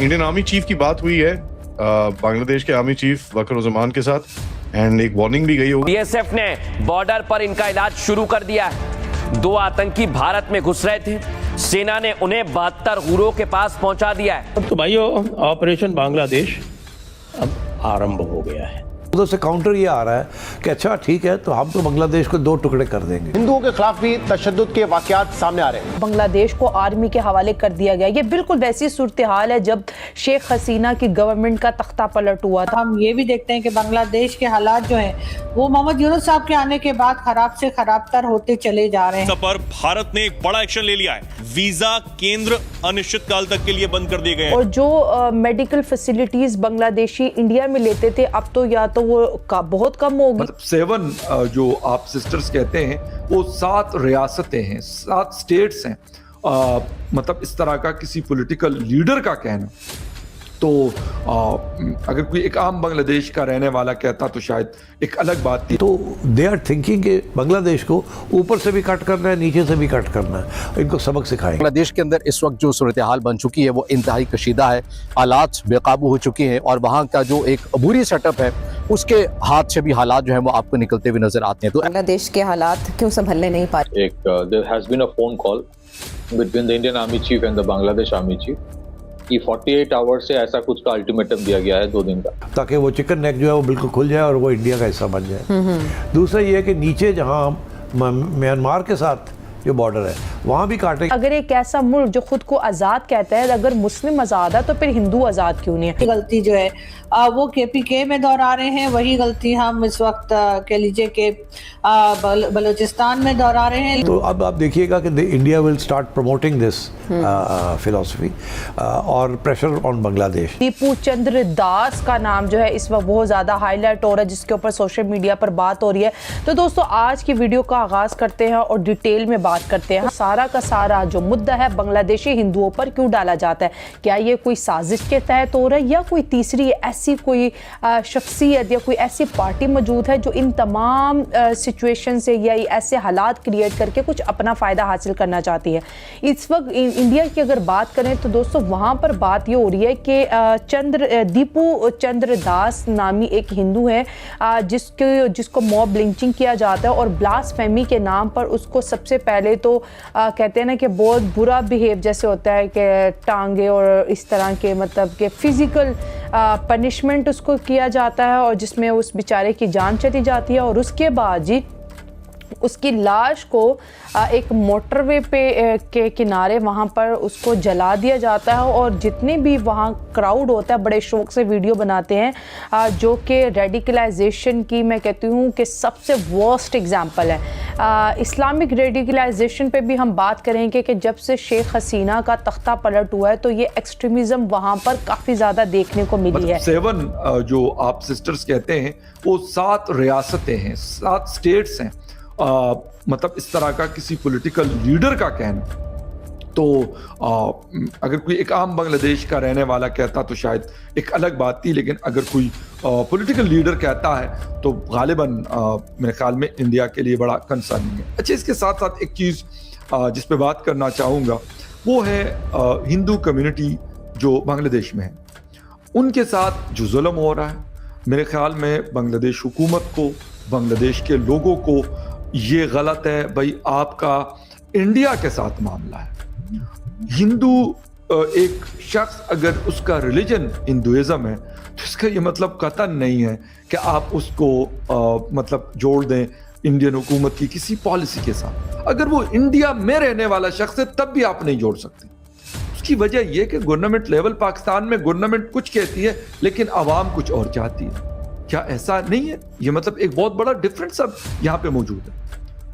Indian army chief की बात हुई है बांग्लादेश के आर्मी चीफ वकरुज़्ज़मान के साथ एंड एक वार्निंग भी गई होगी। बीएसएफ ने बॉर्डर पर इनका इलाज शुरू कर दिया है। 2 आतंकी भारत में घुस रहे थे, सेना ने उन्हें 72 गुरों के पास पहुंचा दिया है। तो भाइयों, ऑपरेशन बांग्लादेश अब आरंभ हो गया है। उधर से काउंटर ये आ रहा है कि अच्छा ठीक है, तो हम तो बांग्लादेश को 2 टुकड़े कर देंगे। हिंदुओं के खिलाफ भी तशद्दुद के वाकयात सामने आ रहे हैं। बांग्लादेश को आर्मी के हवाले कर दिया गया। ये बिल्कुल वैसी सूरत हाल है जब शेख हसीना की गवर्नमेंट का तख्ता पलट हुआ था। हम ये भी देखते हैं कि बांग्लादेश के हालात जो हैं वो मोहम्मद यूनुस साहब के आने के बाद खराब से खराबतर होते चले जा रहे हैं। पर भारत ने एक बड़ा एक्शन ले लिया है। वीजा केंद्र अनिश्चितकाल तक के लिए बंद कर दिए गए हैं। और जो मेडिकल फैसिलिटीज बांग्लादेशी इंडिया में लेते थे, अब तो या तो वो बहुत कम होगी। मतलब 7 जो आप सिस्टर्स कहते हैं वो 7 रियासतें हैं, 7 स्टेट्स हैं। मतलब इस तरह का किसी पॉलिटिकल लीडर का कहना तो अगर कोई एक आम बांग्लादेश का रहने वाला कहता तो शायद एक अलग बात थी। तो दे आर थिंकिंग कि बांग्लादेश को ऊपर से भी कट करना है, नीचे से भी कट करना है। इनको सबक सिखाएंगे। बांग्लादेश के अंदर इस वक्त जो सूरत हाल बन चुकी है वो इंतहाई कशीदा है। हालात बेकाबू हो चुके हैं और वहाँ का जो एक अबूरी सेटअप है उसके हाथ से भी हालात जो है वो आपको निकलते हुए नजर आते हैं। तो बांग्लादेश के हालात क्यों संभलने नहीं पा रहे? there has been a phone call between the Indian Army Chief and the Bangladesh Army Chief कि 48 आवर्स से ऐसा कुछ का अल्टीमेटम दिया गया है 2 दिन का, ताकि वो चिकन नेक जो है वो बिल्कुल खुल जाए और वो इंडिया का हिस्सा बन जाए। दूसरा ये है कि नीचे जहाँ म्यांमार के साथ जो बॉर्डर है वहाँ भी काटे। अगर एक ऐसा मुल्क जो खुद को आज़ाद कहता है, अगर मुस्लिम आज़ाद है तो फिर हिंदू आज़ाद क्यों नहीं है? गलती जो है वो KPK में दोहरा रहे हैं, वही गलती हम इस वक्त कह लीजिए कि बलूचिस्तान में दोहरा रहे हैं। तो अब आप देखिएगा कि India will start promoting this philosophy और प्रेशर ऑन बांग्लादेश। दीपू चंद्र दास का नाम जो है इस वक्त बहुत ज़्यादा हाईलाइट हो रहा है, जिसके ऊपर सोशल मीडिया पर बात हो रही है। तो दोस्तों, आज की वीडियो का आगाज़ करते हैं और डिटेल में बात करते हैं। सारा का सारा जो मुद्दा है बांग्लादेशी हिंदुओं पर क्यों डाला जाता है? क्या ये कोई साजिश के तहत हो रहा है या कोई तीसरी ऐसी कोई शख्सियत या कोई ऐसी पार्टी मौजूद है जो इन तमाम सिचुएशन से या ऐसे हालात क्रिएट करके कुछ अपना फ़ायदा हासिल करना चाहती है? इस वक्त इंडिया की अगर बात करें तो दोस्तों वहाँ पर बात ये हो रही है कि दीपू चंद्र दास नामी एक हिंदू है जिसको मॉब लिंचिंग किया जाता है और ब्लास्फेमी के नाम पर उसको सबसे पहले तो कहते हैं ना कि बहुत बुरा बिहेव जैसे होता है कि टांगे और इस तरह के मतलब कि फिजिकल पनिशमेंट उसको किया जाता है और जिसमें उस बेचारे की जान चली जाती है। और उसके बाद जी उसकी लाश को एक मोटरवे के किनारे वहाँ पर उसको जला दिया जाता है और जितने भी वहाँ क्राउड होता है बड़े शौक से वीडियो बनाते हैं, जो कि रेडिकलाइजेशन की मैं कहती हूँ कि सबसे वर्स्ट एग्जांपल है। इस्लामिक रेडिकलाइजेशन पे भी हम बात करेंगे कि जब से शेख हसीना का तख्ता पलट हुआ है तो ये एक्सट्रीमिज़म वहाँ पर काफ़ी ज़्यादा देखने को मिली है। 7 जो आप सिस्टर्स कहते हैं वो 7 रियासतें हैं, 7 स्टेट्स हैं। मतलब इस तरह का किसी पॉलिटिकल लीडर का कहना तो अगर कोई एक आम बांग्लादेश का रहने वाला कहता तो शायद एक अलग बात थी, लेकिन अगर कोई पॉलिटिकल लीडर कहता है तो गालिबन मेरे ख्याल में इंडिया के लिए बड़ा कंसर्न है। अच्छा, इसके साथ साथ एक चीज़ जिस पे बात करना चाहूँगा वो है हिंदू कम्युनिटी जो बांग्लादेश में है, उनके साथ जो जुल्म हो रहा है। मेरे ख्याल में बांग्लादेश हुकूमत को, बांग्लादेश के लोगों को ये गलत है भाई, आपका इंडिया के साथ मामला है। हिंदू एक शख्स अगर उसका रिलीजन हिंदुइज्म है तो इसका ये मतलब कतन नहीं है कि आप उसको मतलब जोड़ दें इंडियन हुकूमत की किसी पॉलिसी के साथ। अगर वो इंडिया में रहने वाला शख्स है तब भी आप नहीं जोड़ सकते। उसकी वजह यह कि गवर्नमेंट लेवल पाकिस्तान में गवर्नमेंट कुछ कहती है लेकिन आवाम कुछ और चाहती है। क्या ऐसा नहीं है? ये मतलब एक बहुत बड़ा डिफरेंस अब यहाँ पे मौजूद है।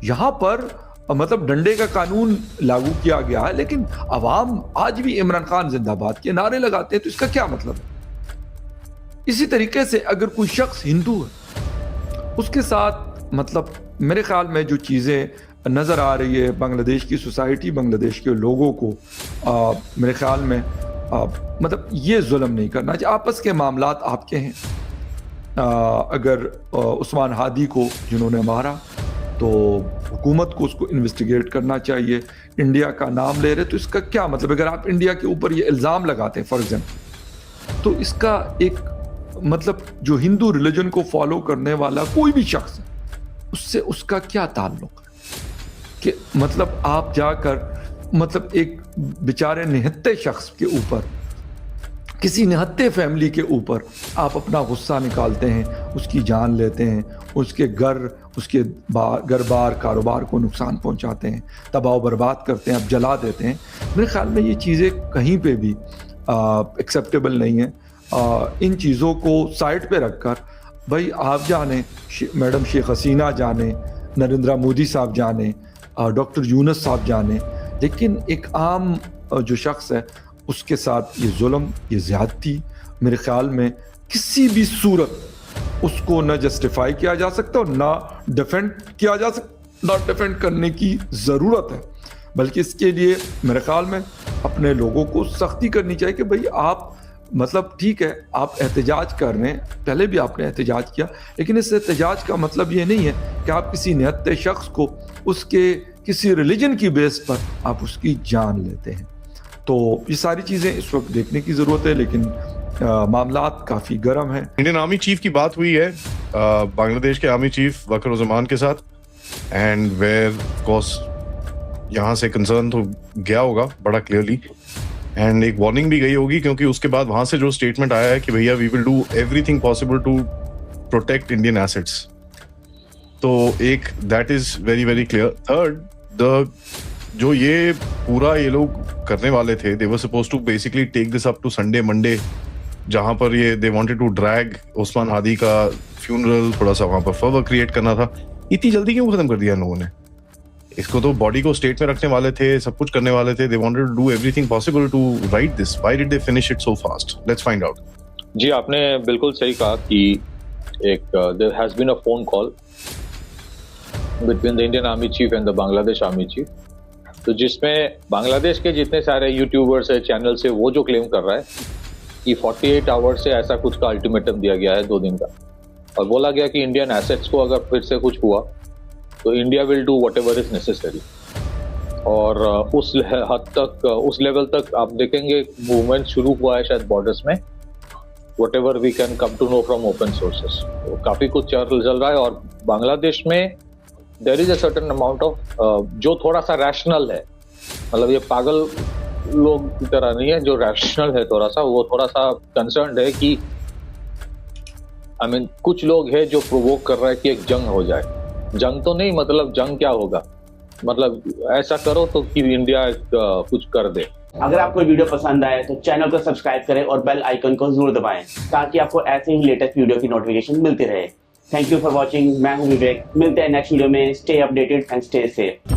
यहाँ पर मतलब डंडे का कानून लागू किया गया है लेकिन अवाम आज भी इमरान खान जिंदाबाद के नारे लगाते हैं, तो इसका क्या मतलब है? इसी तरीके से अगर कोई शख्स हिंदू है उसके साथ मतलब मेरे ख्याल में जो चीज़ें नज़र आ रही है बांग्लादेश की सोसाइटी, बांग्लादेश के लोगों को मेरे ख्याल में मतलब ये जुल्म नहीं करना चाहिए। आपस के मामलात आपके हैं। अगर उस्मान हादी को जिन्होंने मारा तो हुकूमत को उसको इन्वेस्टिगेट करना चाहिए। इंडिया का नाम ले रहे तो इसका क्या मतलब? अगर आप इंडिया के ऊपर ये इल्ज़ाम लगाते हैं फॉर एग्जाम्पल तो इसका एक मतलब जो हिंदू रिलीजन को फॉलो करने वाला कोई भी शख्स है उससे उसका क्या ताल्लुक है कि मतलब आप जाकर मतलब एक बेचारे निहत्ते शख्स के ऊपर, किसी निहत्ते फैमिली के ऊपर आप अपना गुस्सा निकालते हैं, उसकी जान लेते हैं, उसके उसके घर बार कारोबार को नुकसान पहुंचाते हैं, तबाह बर्बाद करते हैं, आप जला देते हैं। मेरे ख्याल में ये चीज़ें कहीं पे भी एक्सेप्टेबल नहीं है। इन चीज़ों को साइड पे रखकर भाई आप जाने, मैडम शेख हसीना जाने, नरेंद्र मोदी साहब जाने, डॉक्टर यूनुस साहब जाने, लेकिन एक आम जो शख्स है उसके साथ ये जुल्म, ये ज़्यादती मेरे ख्याल में किसी भी सूरत उसको न जस्टिफाई किया जा सकता और ना डिफेंड किया जा सकता, ना डिफेंड करने की ज़रूरत है, बल्कि इसके लिए मेरे ख्याल में अपने लोगों को सख्ती करनी चाहिए कि भाई आप मतलब ठीक है आप एहतजाज कर रहे हैं, पहले भी आपने एहतजाज किया, लेकिन इस एहतजाज का मतलब ये नहीं है कि आप किसी निहत्ते शख्स को उसके किसी रिलीजन की बेस पर आप उसकी जान लेते हैं। तो ये सारी चीज़ें इस वक्त देखने की ज़रूरत है, लेकिन मामलात काफ़ी गर्म है। इंडियन आर्मी चीफ की बात हुई है बांग्लादेश के आर्मी चीफ वकरुज़्ज़मान के साथ, एंड वेयर कोर्स यहाँ से कंसर्न तो गया होगा बड़ा क्लियरली, एंड एक वार्निंग भी गई होगी, क्योंकि उसके बाद वहां से जो स्टेटमेंट आया है कि भैया we will do everything possible to protect Indian assets, तो एक that is very very clear. Third, the जो ये पूरा ये लोग करने वाले थे, they were supposed to basically take this up to Sunday Monday, जहां पर ये they wanted to drag Usman Hadi का फ्यूनरल, थोड़ा सा वहां पर फर्वर क्रिएट करना था। इतनी जल्दी क्यों खत्म कर दिया इन लोगों ने? इसको तो बॉडी को स्टेट में रखने वाले थे, सब कुछ करने वाले थे। They wanted to do everything possible to right this. Why did they finish it so fast? Let's find out. जी, आपने बिल्कुल सही कहा कि एक there has been a phone call between the Indian army chief and the Bangladesh army chief, तो जिसमें बांग्लादेश के जितने सारे यूट्यूबर्स है, चैनल्स है, वो जो क्लेम कर रहा है कि 48 आवर्स से ऐसा कुछ का अल्टीमेटम दिया गया है 2 दिन का, और बोला गया कि इंडियन एसेट्स को अगर फिर से कुछ हुआ तो India will do whatever is necessary. और उस हद तक, उस लेवल तक आप देखेंगे मूवमेंट शुरू हुआ है शायद बॉर्डर्स में, whatever we can come to know from open sources. तो काफी कुछ चल रहा है, और बांग्लादेश में there is a certain amount of जो थोड़ा सा रैशनल है, मतलब ये पागल लोग की तरह नहीं है, जो रैशनल है थोड़ा सा, वो थोड़ा सा कंसर्न्ड है कि आई मीन कुछ लोग हैं जो प्रोवोक कर रहा है कि एक जंग हो जाए। जंग तो नहीं, मतलब जंग क्या होगा, मतलब ऐसा करो तो कि इंडिया कुछ कर दे। अगर आपको वीडियो पसंद आए तो चैनल को सब्सक्राइब करें और बेल आइकन को जरूर दबाएं ताकि आपको ऐसे ही लेटेस्ट वीडियो की नोटिफिकेशन मिलती रहे। Thank you for watching. मैं हूं विवेक, मिलते हैं नेक्स्ट वीडियो में। Stay updated and stay safe.